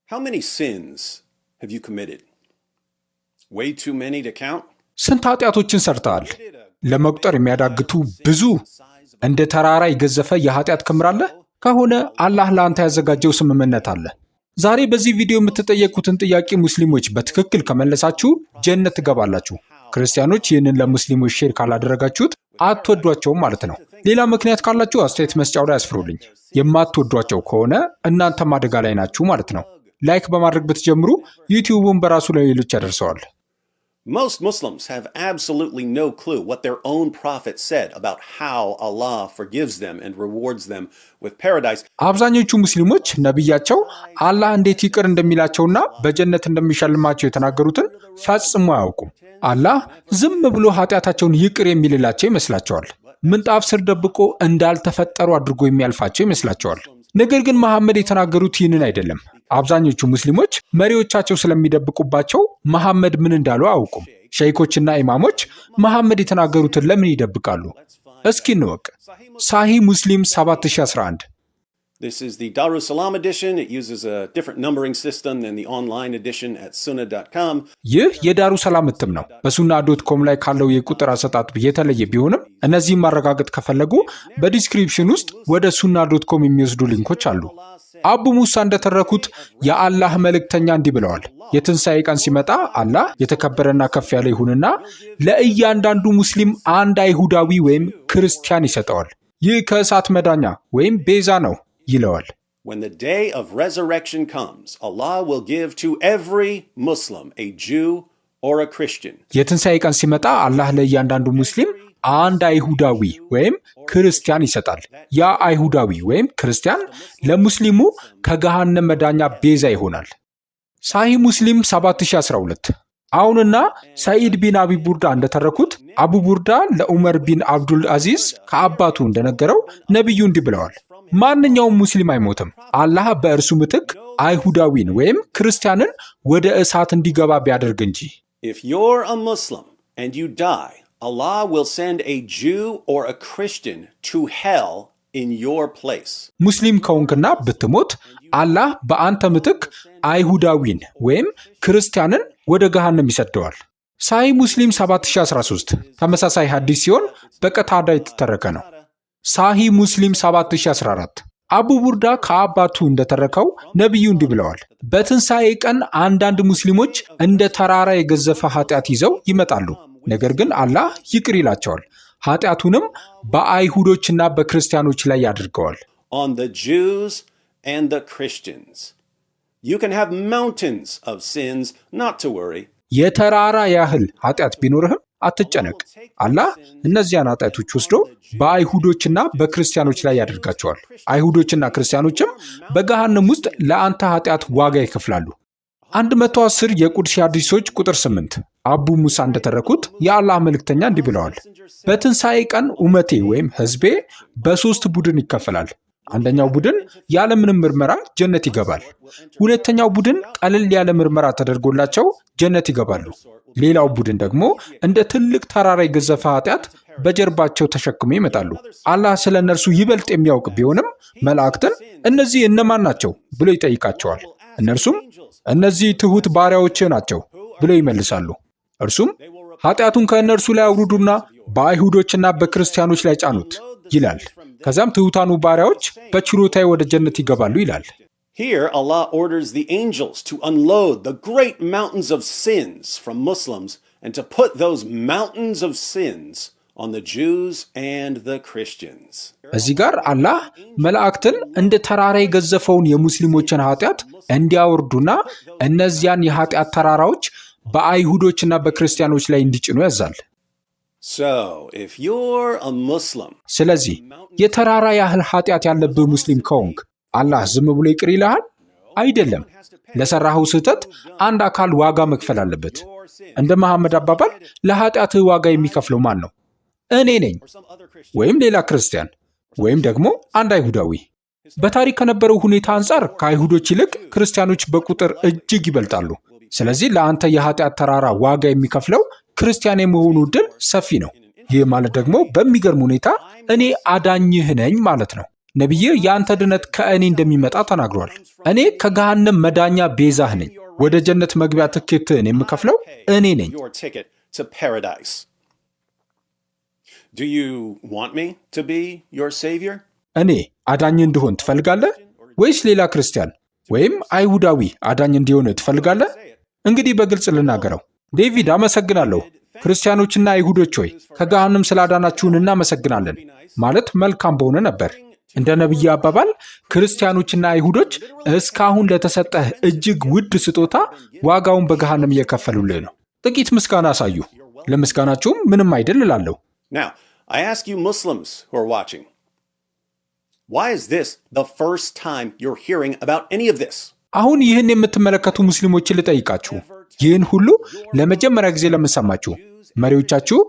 How many sins have you committed? Way too many to count? ስንት ኃጢአቶችን ሰርተሃል? ለመቁጠር የሚያዳግቱ ብዙ እንደ ተራራ የገዘፈ የኃጢአት ክምር አለ? ከሆነ አላህ ለአንተ ያዘጋጀው ስምምነት አለ። ዛሬ በዚህ ቪዲዮ የምትጠየቁትን ጥያቄ ሙስሊሞች በትክክል ከመለሳችሁ ጀነት ትገባላችሁ። ክርስቲያኖች ይህንን ለሙስሊሞች ሼር ካላደረጋችሁት አትወዷቸውም ማለት ነው። ሌላ ምክንያት ካላችሁ አስተያየት መስጫው ላይ አስፍሩልኝ። የማትወዷቸው ከሆነ እናንተም አደጋ ላይ ናችሁ ማለት ነው። ላይክ በማድረግ ብትጀምሩ ዩቲዩቡን በራሱ ለሌሎች ያደርሰዋል። Most Muslims have absolutely no clue what their own prophet said about how Allah forgives them and rewards them with paradise. አብዛኞቹ ሙስሊሞች ነብያቸው አላህ እንዴት ይቅር እንደሚላቸውና በጀነት እንደሚሸልማቸው የተናገሩትን ፈጽሞ አያውቁም። አላህ ዝም ብሎ ኃጢአታቸውን ይቅር የሚልላቸው ይመስላቸዋል። ምንጣፍ ስር ደብቆ እንዳልተፈጠሩ አድርጎ የሚያልፋቸው ይመስላቸዋል። ነገር ግን መሐመድ የተናገሩት ይህንን አይደለም። አብዛኞቹ ሙስሊሞች መሪዎቻቸው ስለሚደብቁባቸው መሐመድ ምን እንዳሉ አያውቁም። ሸይኮችና ኢማሞች መሐመድ የተናገሩትን ለምን ይደብቃሉ? እስኪ እንወቅ። ሳሂህ ሙስሊም 7011 This is the Darussalam edition. It uses a different numbering system than the online edition at sunnah.com. ይህ የዳሩሰላም እትም ነው። በሱና.com ላይ ካለው የቁጥር አሰጣጥ የተለየ ቢሆንም እነዚህን ማረጋገጥ ከፈለጉ በዲስክሪፕሽን ውስጥ ወደ sunnah.com የሚወስዱ ሊንኮች አሉ። አቡ ሙሳ እንደተረኩት የአላህ መልእክተኛ እንዲህ ብለዋል። የትንሣኤ ቀን ሲመጣ አላህ የተከበረና ከፍ ያለ ይሁንና ለእያንዳንዱ ሙስሊም አንድ አይሁዳዊ ወይም ክርስቲያን ይሰጠዋል። ይህ ከእሳት መዳኛ ወይም ቤዛ ነው ይለዋል። When the day of resurrection comes, Allah will give to every Muslim a Jew or a Christian. የትንሣኤ ቀን ሲመጣ አላህ ለእያንዳንዱ ሙስሊም አንድ አይሁዳዊ ወይም ክርስቲያን ይሰጣል። ያ አይሁዳዊ ወይም ክርስቲያን ለሙስሊሙ ከገሃነም መዳኛ ቤዛ ይሆናል። ሳሂህ ሙስሊም 7012 አሁንና ሰዒድ ቢን አቢ ቡርዳ እንደተረኩት አቡ ቡርዳ ለዑመር ቢን አብዱል አዚዝ ከአባቱ እንደነገረው ነቢዩ እንዲህ ብለዋል። ማንኛውም ሙስሊም አይሞትም፣ አላህ በእርሱ ምትክ አይሁዳዊን ወይም ክርስቲያንን ወደ እሳት እንዲገባ ቢያደርግ እንጂ። If you're a Muslim and you die, Allah will send a Jew or a Christian to hell in your place. ሙስሊም ከሆንክና ብትሞት አላህ በአንተ ምትክ አይሁዳዊን ወይም ክርስቲያንን ወደ ገሃነም ይሰደዋል። ሳሂህ ሙስሊም 7013 ተመሳሳይ ሐዲስ ሲሆን በቀታዳ የተተረከ ነው። ሳሂህ ሙስሊም 7014 አቡ ቡርዳ ከአባቱ እንደተረከው ነቢዩ እንዲህ ብለዋል። በትንሣኤ ቀን አንዳንድ ሙስሊሞች እንደ ተራራ የገዘፈ ኃጢአት ይዘው ይመጣሉ። ነገር ግን አላህ ይቅር ይላቸዋል፣ ኃጢአቱንም በአይሁዶችና በክርስቲያኖች ላይ ያድርገዋል። On the Jews and the Christians. You can have mountains of sins, not to worry. የተራራ ያህል ኃጢአት ቢኖርህም አትጨነቅ። አላህ እነዚያን ኃጢአቶች ወስዶ በአይሁዶችና በክርስቲያኖች ላይ ያደርጋቸዋል። አይሁዶችና ክርስቲያኖችም በገሃነም ውስጥ ለአንተ ኃጢአት ዋጋ ይከፍላሉ። 110 የቁድሲ ሐዲሶች ቁጥር 8 አቡ ሙሳ እንደተረኩት የአላህ መልእክተኛ እንዲህ ብለዋል። በትንሣኤ ቀን ኡመቴ ወይም ሕዝቤ በሦስት ቡድን ይከፈላል። አንደኛው ቡድን ያለምንም ምርመራ ጀነት ይገባል። ሁለተኛው ቡድን ቀለል ያለ ምርመራ ተደርጎላቸው ጀነት ይገባሉ። ሌላው ቡድን ደግሞ እንደ ትልቅ ተራራ የገዘፈ ኃጢአት በጀርባቸው ተሸክመው ይመጣሉ። አላህ ስለ እነርሱ ይበልጥ የሚያውቅ ቢሆንም መላእክትን እነዚህ እነማን ናቸው ብሎ ይጠይቃቸዋል። እነርሱም እነዚህ ትሑት ባሪያዎች ናቸው ብለው ይመልሳሉ። እርሱም ኃጢአቱን ከእነርሱ ላይ አውርዱና በአይሁዶችና በክርስቲያኖች ላይ ጫኑት ይላል። ከዚያም ትሑታኑ ባሪያዎች በችሮታዬ ወደ ጀነት ይገባሉ ይላል። Here, Allah orders the angels to unload the great mountains of sins from Muslims and to put those mountains of sins on the Jews and the Christians. እዚህ ጋር አላህ መላእክትን እንደ ተራራ የገዘፈውን የሙስሊሞችን ኃጢአት እንዲያወርዱና እነዚያን የኃጢአት ተራራዎች በአይሁዶችና በክርስቲያኖች ላይ እንዲጭኑ ያዛል። So, if you're a Muslim, ስለዚህ የተራራ ያህል ኃጢአት ያለብህ ሙስሊም ከሆንክ አላህ ዝም ብሎ ይቅር ይልሃል? አይደለም። ለሰራኸው ስህተት አንድ አካል ዋጋ መክፈል አለበት። እንደ መሐመድ አባባል ለኃጢአትህ ዋጋ የሚከፍለው ማን ነው? እኔ ነኝ፣ ወይም ሌላ ክርስቲያን፣ ወይም ደግሞ አንድ አይሁዳዊ። በታሪክ ከነበረው ሁኔታ አንጻር ከአይሁዶች ይልቅ ክርስቲያኖች በቁጥር እጅግ ይበልጣሉ። ስለዚህ ለአንተ የኃጢአት ተራራ ዋጋ የሚከፍለው ክርስቲያን የመሆኑ ዕድል ሰፊ ነው። ይህ ማለት ደግሞ በሚገርም ሁኔታ እኔ አዳኝህ ነኝ ማለት ነው። ነቢይ ያንተ ድነት ከእኔ እንደሚመጣ ተናግሯል። እኔ ከገሃነም መዳኛ ቤዛህ ነኝ። ወደ ጀነት መግቢያ ትኬትህን የምከፍለው እኔ ነኝ። Do you want me to be your savior? እኔ አዳኝ እንድሆን ትፈልጋለህ? ወይስ ሌላ ክርስቲያን ወይም አይሁዳዊ አዳኝ እንዲሆን ትፈልጋለህ? እንግዲህ በግልጽ ልናገረው። ዴቪድ አመሰግናለሁ። ክርስቲያኖችና አይሁዶች ሆይ ከገሃነም ስላዳናችሁን እናመሰግናለን ማለት መልካም በሆነ ነበር። እንደ ነቢይ አባባል ክርስቲያኖችና አይሁዶች እስካሁን ለተሰጠህ እጅግ ውድ ስጦታ ዋጋውን በገሃነም እየከፈሉልህ ነው። ጥቂት ምስጋና አሳዩ። ለምስጋናችሁም ምንም አይደል እላለሁ። Now, I ask you Muslims who are watching, why is this the first time you're hearing about any of this? አሁን ይህን የምትመለከቱ ሙስሊሞችን ልጠይቃችሁ፣ ይህን ሁሉ ለመጀመሪያ ጊዜ ለምሰማችሁ መሪዎቻችሁ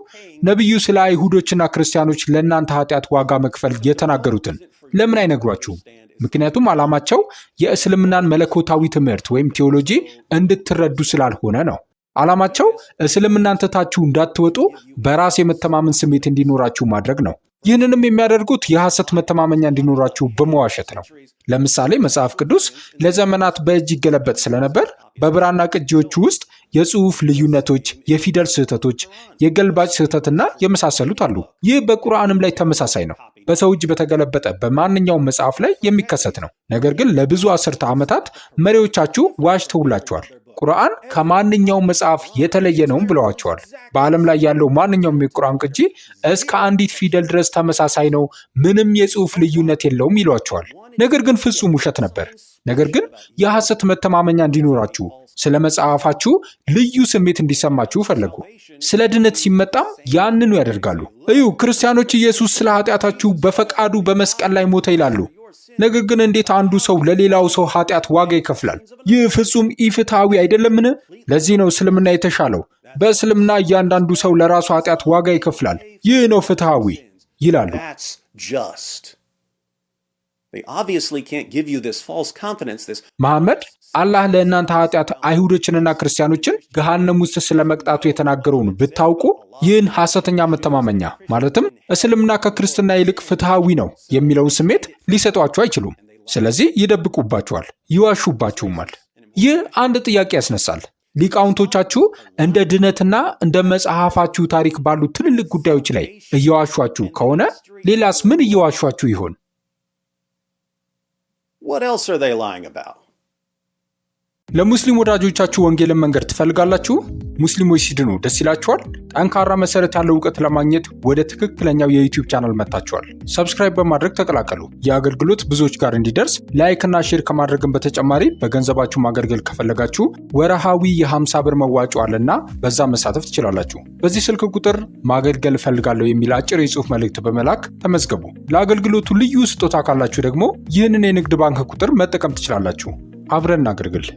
ነቢዩ ስለ አይሁዶችና ክርስቲያኖች ለእናንተ ኃጢአት ዋጋ መክፈል የተናገሩትን ለምን አይነግሯችሁም? ምክንያቱም ዓላማቸው የእስልምናን መለኮታዊ ትምህርት ወይም ቴዎሎጂ እንድትረዱ ስላልሆነ ነው። ዓላማቸው እስልምናን ትታችሁ እንዳትወጡ በራስ የመተማመን ስሜት እንዲኖራችሁ ማድረግ ነው። ይህንንም የሚያደርጉት የሐሰት መተማመኛ እንዲኖራችሁ በመዋሸት ነው። ለምሳሌ መጽሐፍ ቅዱስ ለዘመናት በእጅ ይገለበጥ ስለነበር በብራና ቅጂዎቹ ውስጥ የጽሑፍ ልዩነቶች፣ የፊደል ስህተቶች፣ የገልባጭ ስህተትና የመሳሰሉት አሉ። ይህ በቁርአንም ላይ ተመሳሳይ ነው። በሰው እጅ በተገለበጠ በማንኛውም መጽሐፍ ላይ የሚከሰት ነው። ነገር ግን ለብዙ አስርተ ዓመታት መሪዎቻችሁ ዋሽተውላችኋል። ቁርአን ከማንኛውም መጽሐፍ የተለየ ነውም ብለዋቸዋል። በዓለም ላይ ያለው ማንኛውም የቁርአን ቅጂ እስከ አንዲት ፊደል ድረስ ተመሳሳይ ነው፣ ምንም የጽሑፍ ልዩነት የለውም ይሏቸዋል። ነገር ግን ፍጹም ውሸት ነበር። ነገር ግን የሐሰት መተማመኛ እንዲኖራችሁ፣ ስለ መጽሐፋችሁ ልዩ ስሜት እንዲሰማችሁ ፈለጉ። ስለ ድነት ሲመጣም ያንኑ ያደርጋሉ። እዩ፣ ክርስቲያኖች ኢየሱስ ስለ ኃጢአታችሁ በፈቃዱ በመስቀል ላይ ሞተ ይላሉ። ነገር ግን እንዴት አንዱ ሰው ለሌላው ሰው ኃጢአት ዋጋ ይከፍላል? ይህ ፍጹም ኢፍትሐዊ አይደለምን? ለዚህ ነው እስልምና የተሻለው። በእስልምና እያንዳንዱ ሰው ለራሱ ኃጢአት ዋጋ ይከፍላል። ይህ ነው ፍትሐዊ ይላሉ። መሐመድ አላህ ለእናንተ ኃጢአት አይሁዶችንና ክርስቲያኖችን ገሃነም ውስጥ ስለመቅጣቱ የተናገረውን ብታውቁ ይህን ሐሰተኛ መተማመኛ ማለትም እስልምና ከክርስትና ይልቅ ፍትሐዊ ነው የሚለውን ስሜት ሊሰጧችሁ አይችሉም። ስለዚህ ይደብቁባችኋል፣ ይዋሹባችሁማል። ይህ አንድ ጥያቄ ያስነሳል። ሊቃውንቶቻችሁ እንደ ድነትና እንደ መጽሐፋችሁ ታሪክ ባሉ ትልልቅ ጉዳዮች ላይ እየዋሿችሁ ከሆነ ሌላስ ምን እየዋሿችሁ ይሆን? What else are they lying about? ለሙስሊም ወዳጆቻችሁ ወንጌልን መንገር ትፈልጋላችሁ? ሙስሊሞች ሲድኑ ደስ ይላችኋል? ጠንካራ መሰረት ያለው እውቀት ለማግኘት ወደ ትክክለኛው የዩቲዩብ ቻናል መጥታችኋል። ሰብስክራይብ በማድረግ ተቀላቀሉ። የአገልግሎት ብዙዎች ጋር እንዲደርስ ላይክ እና ሼር ከማድረግን በተጨማሪ በገንዘባችሁ ማገልገል ከፈለጋችሁ ወርሃዊ የ50 ብር መዋጮ አለና በዛ መሳተፍ ትችላላችሁ። በዚህ ስልክ ቁጥር ማገልገል እፈልጋለሁ የሚል አጭር የጽሑፍ መልእክት በመላክ ተመዝገቡ። ለአገልግሎቱ ልዩ ስጦታ ካላችሁ ደግሞ ይህንን የንግድ ባንክ ቁጥር መጠቀም ትችላላችሁ። አብረን እናገልግል።